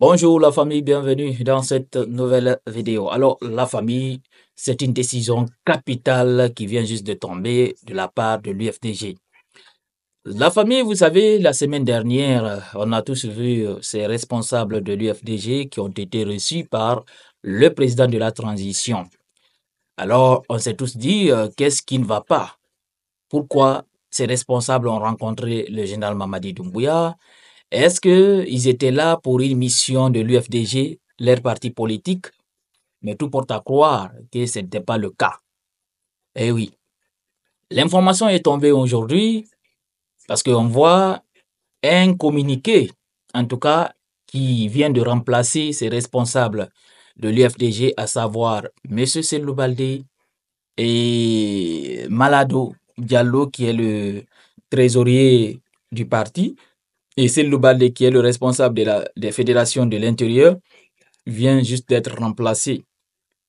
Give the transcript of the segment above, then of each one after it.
Bonjour la famille, bienvenue dans cette nouvelle vidéo. Alors la famille, c'est une décision capitale qui vient juste de tomber de la part de l'UFDG. La famille, vous savez, la semaine dernière, on a tous vu ces responsables de l'UFDG qui ont été reçus par le président de la transition. Alors on s'est tous dit, qu'est-ce qui ne va pas? Pourquoi ces responsables ont rencontré le général Mamadi Doumbouya? Est-ce qu'ils étaient là pour une mission de l'UFDG, leur parti politique? Mais tout porte à croire que ce n'était pas le cas. Eh oui, l'information est tombée aujourd'hui parce qu'on voit un communiqué, en tout cas, qui vient de remplacer ces responsables de l'UFDG, à savoir M. Selou Baldé et Malado Diallo, qui est le trésorier du parti, et Selou Baldé, qui est le responsable des fédérations de l'intérieur, vient juste d'être remplacé.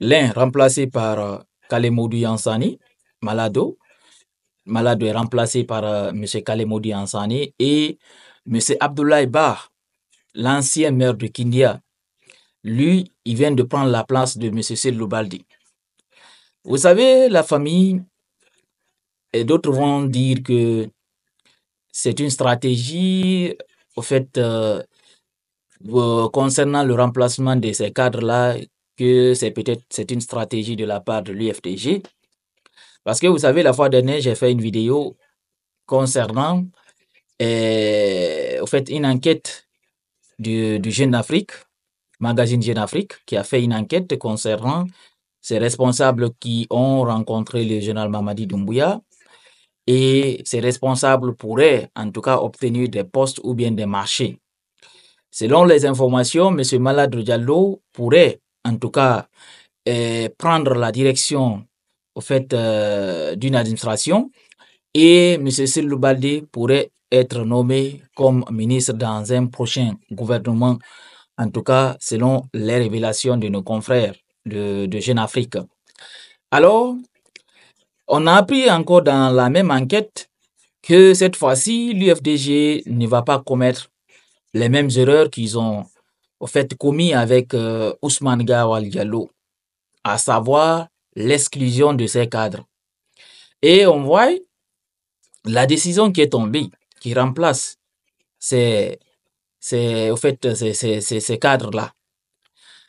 L'un remplacé par Kalemodou Yansani, Malado. Malado est remplacé par M. Kalemodou Yansani et M. Abdoulaye Ba, l'ancien maire de Kindia. Lui, il vient de prendre la place de M. Selou Baldé. Vous savez, la famille, et d'autres vont dire que c'est une stratégie, au fait, concernant le remplacement de ces cadres-là, que c'est une stratégie de la part de l'UFDG. Parce que vous savez, la fois dernière, j'ai fait une vidéo concernant au fait, une enquête du Jeune Afrique, magazine Jeune Afrique, qui a fait une enquête concernant ces responsables qui ont rencontré le général Mamadi Doumbouya. Et ces responsables pourraient, en tout cas, obtenir des postes ou bien des marchés. Selon les informations, M. Maladou Diallo pourrait, en tout cas, prendre la direction au fait d'une administration et M. Selou Baldé pourrait être nommé comme ministre dans un prochain gouvernement, en tout cas selon les révélations de nos confrères de Jeune Afrique. Alors, on a appris encore dans la même enquête que cette fois-ci, l'UFDG ne va pas commettre les mêmes erreurs qu'ils ont au fait commis avec Ousmane Gawal Diallo, à savoir l'exclusion de ces cadres. Et on voit la décision qui est tombée, qui remplace ces cadres-là.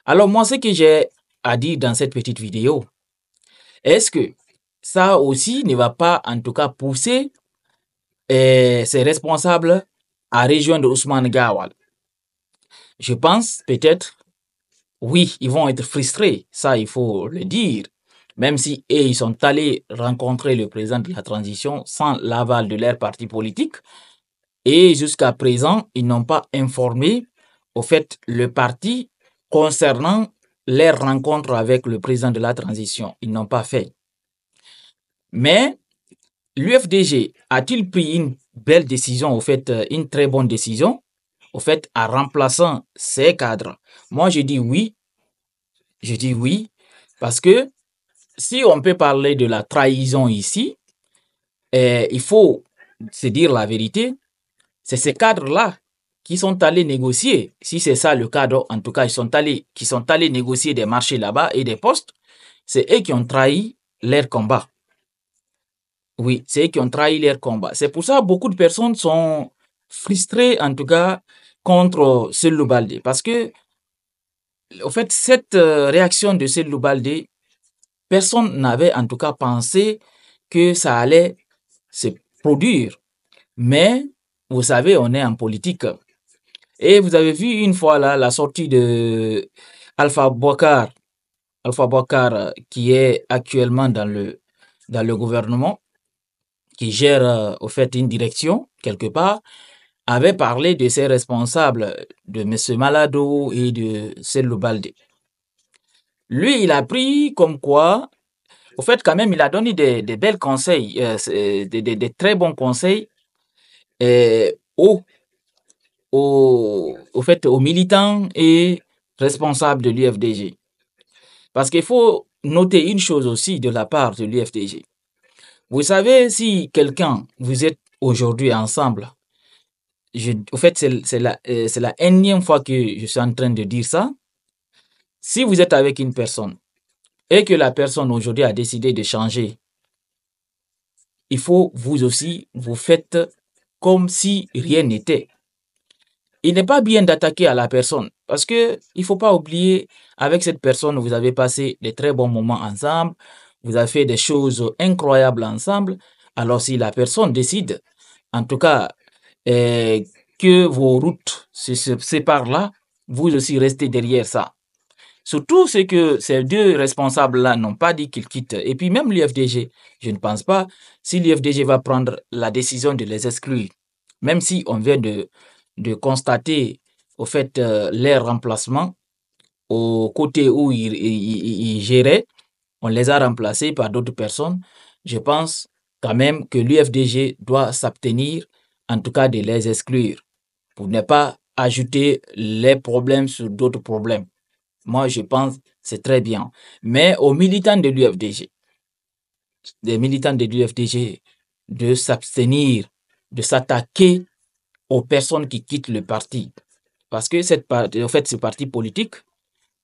Alors moi, ce que j'ai à dire dans cette petite vidéo, est-ce que ça aussi ne va pas en tout cas pousser ces responsables à rejoindre Ousmane Gawal? Je pense peut-être, oui, ils vont être frustrés, ça il faut le dire, même si ils sont allés rencontrer le président de la transition sans l'aval de leur parti politique. Et jusqu'à présent, ils n'ont pas informé au fait le parti concernant leur rencontre avec le président de la transition. Ils n'ont pas fait. Mais l'UFDG a-t-il pris une belle décision, au fait, une très bonne décision, au fait, en remplaçant ces cadres? Moi, je dis oui. Je dis oui, parce que si on peut parler de la trahison ici, il faut se dire la vérité. C'est ces cadres-là qui sont allés négocier. Si c'est ça le cadre, en tout cas, qui sont allés négocier des marchés là-bas et des postes. C'est eux qui ont trahi leur combat. Oui, c'est eux qui ont trahi leur combat. C'est pour ça que beaucoup de personnes sont frustrées, en tout cas, contre Selou Baldé. Parce que, au fait, cette réaction de Selou Baldé, personne n'avait en tout cas pensé que ça allait se produire. Mais, vous savez, on est en politique. Et vous avez vu une fois là la sortie de Alpha Bouakar, qui est actuellement dans le gouvernement, qui gère au fait une direction quelque part, avait parlé de ses responsables, de M. Malado et de Selou Baldé. Lui, il a pris comme quoi, au fait quand même, il a donné des bels conseils, des très bons conseils aux aux militants et responsables de l'UFDG. Parce qu'il faut noter une chose aussi de la part de l'UFDG. Vous savez, si quelqu'un, vous êtes aujourd'hui ensemble, au fait, c'est la énième fois que je suis en train de dire ça. Si vous êtes avec une personne et que la personne aujourd'hui a décidé de changer, il faut vous aussi, vous faites comme si rien n'était. Il n'est pas bien d'attaquer à la personne parce que il faut pas oublier, avec cette personne, vous avez passé de très bons moments ensemble, vous avez fait des choses incroyables ensemble. Alors si la personne décide, en tout cas, euh, que vos routes se séparent là, vous aussi restez derrière ça. Surtout, c'est que ces deux responsables-là n'ont pas dit qu'ils quittent. Et puis même l'UFDG, je ne pense pas, si l'UFDG va prendre la décision de les exclure, même si on vient de constater au fait leur remplacement au côté où ils géraient, on les a remplacés par d'autres personnes. Je pense quand même que l'UFDG doit s'abstenir, en tout cas de les exclure, pour ne pas ajouter les problèmes sur d'autres problèmes. Moi, je pense que c'est très bien. Mais aux militants de l'UFDG, des militants de l'UFDG, de s'abstenir, de s'attaquer aux personnes qui quittent le parti. Parce que en fait, ce parti politique,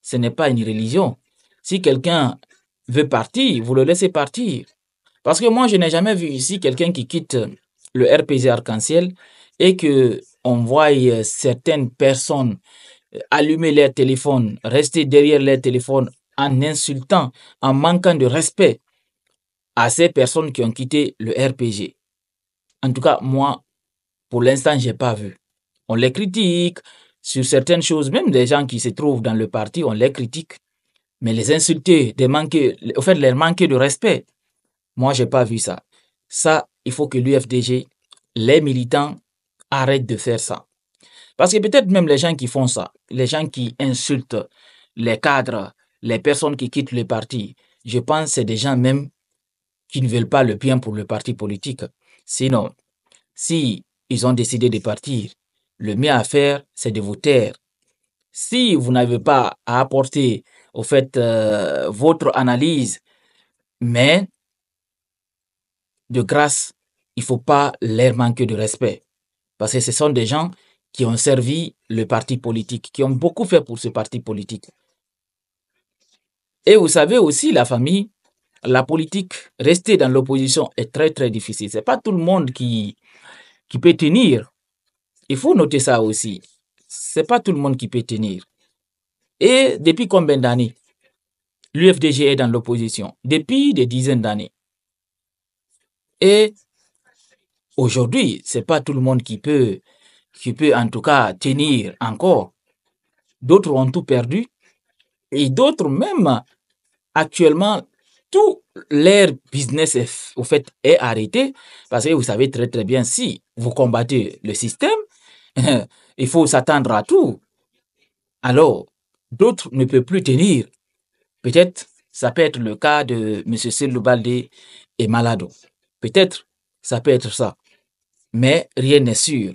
ce n'est pas une religion. Si quelqu'un veut partir, vous le laissez partir. Parce que moi, je n'ai jamais vu ici quelqu'un qui quitte le RPG Arc-en-Ciel et que on voit certaines personnes allumer leur téléphone, rester derrière leur téléphone en insultant, en manquant de respect à ces personnes qui ont quitté le RPG. En tout cas, moi, pour l'instant, je n'ai pas vu. On les critique sur certaines choses, même des gens qui se trouvent dans le parti, on les critique. Mais les insulter, au fait, leur manquer de respect, moi, je n'ai pas vu ça. Ça, il faut que l'UFDG, les militants, arrêtent de faire ça. Parce que peut-être même les gens qui font ça, les gens qui insultent les cadres, les personnes qui quittent le parti, je pense que c'est des gens même qui ne veulent pas le bien pour le parti politique. Sinon, si ils ont décidé de partir, le mieux à faire, c'est de vous taire. Si vous n'avez pas à apporter, au fait, votre analyse, mais de grâce, il ne faut pas leur manquer de respect. Parce que ce sont des gens qui ont servi le parti politique, qui ont beaucoup fait pour ce parti politique. Et vous savez aussi, la famille, la politique, rester dans l'opposition est très très difficile. Ce n'est pas tout le monde qui peut tenir. Il faut noter ça aussi. Ce n'est pas tout le monde qui peut tenir. Et depuis combien d'années l'UFDG est dans l'opposition? Depuis des dizaines d'années. Et aujourd'hui, ce n'est pas tout le monde qui peut en tout cas tenir encore. D'autres ont tout perdu et d'autres même actuellement, tout leur business au fait est arrêté parce que vous savez très très bien, si vous combattez le système, il faut s'attendre à tout. Alors, d'autres ne peuvent plus tenir. Peut-être, ça peut être le cas de M. Cellou Baldé et Malado. Peut-être, ça peut être ça. Mais rien n'est sûr.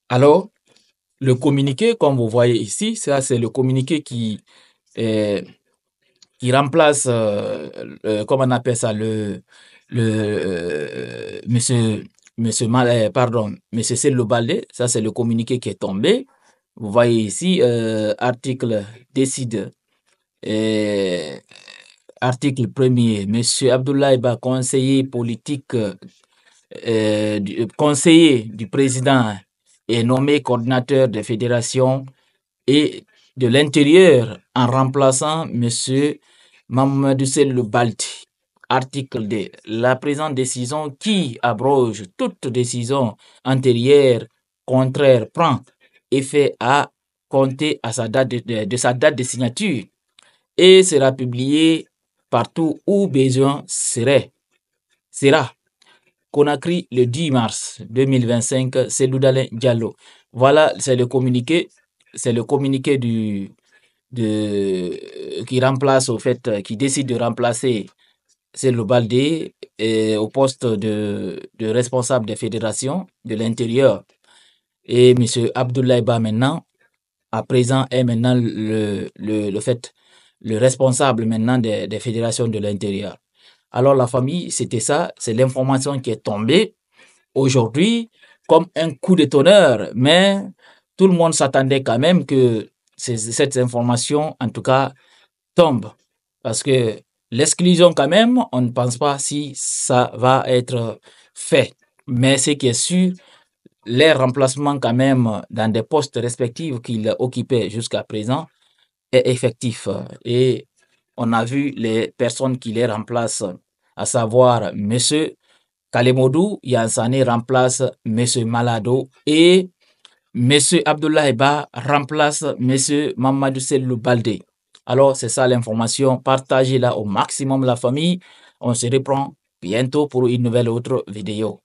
Alors, le communiqué, comme vous voyez ici, ça c'est le communiqué qui remplace, comment on appelle ça, monsieur Cellou Baldé. Ça c'est le communiqué qui est tombé. Vous voyez ici, article décide, article premier, monsieur Abdoulaye Ba, conseiller politique, conseiller du président, est nommé coordinateur des fédérations et de l'Intérieur en remplaçant M. Mamadou Cellou Baldé. Article 2. La présente décision qui abroge toute décision antérieure contraire prend effet à compter à sa date de sa date de signature et sera publié partout où besoin sera. Conakry le 10 mars 2025, c'est Loudalin Diallo. Voilà, c'est le communiqué qui remplace au fait, qui décide de remplacer Cellou Baldé au poste de responsable des fédérations de l'intérieur. Et M. Abdoulaye Ba maintenant, à présent, est maintenant le responsable maintenant des fédérations de l'intérieur. Alors la famille, c'était ça, c'est l'information qui est tombée aujourd'hui. comme un coup de tonnerre, mais tout le monde s'attendait quand même que cette information, en tout cas, tombe. Parce que l'exclusion, quand même, on ne pense pas si ça va être fait. Mais ce qui est sûr, les remplacements, quand même, dans des postes respectifs qu'il occupait jusqu'à présent, est effectif. Et on a vu les personnes qui les remplacent, à savoir M. Kalemodou Yansane remplace M. Malado et M. Abdoulaye Ba remplace M. Mamadou Sellou Baldé. Alors, c'est ça l'information. Partagez-la au maximum, la famille. On se reprend bientôt pour une nouvelle autre vidéo.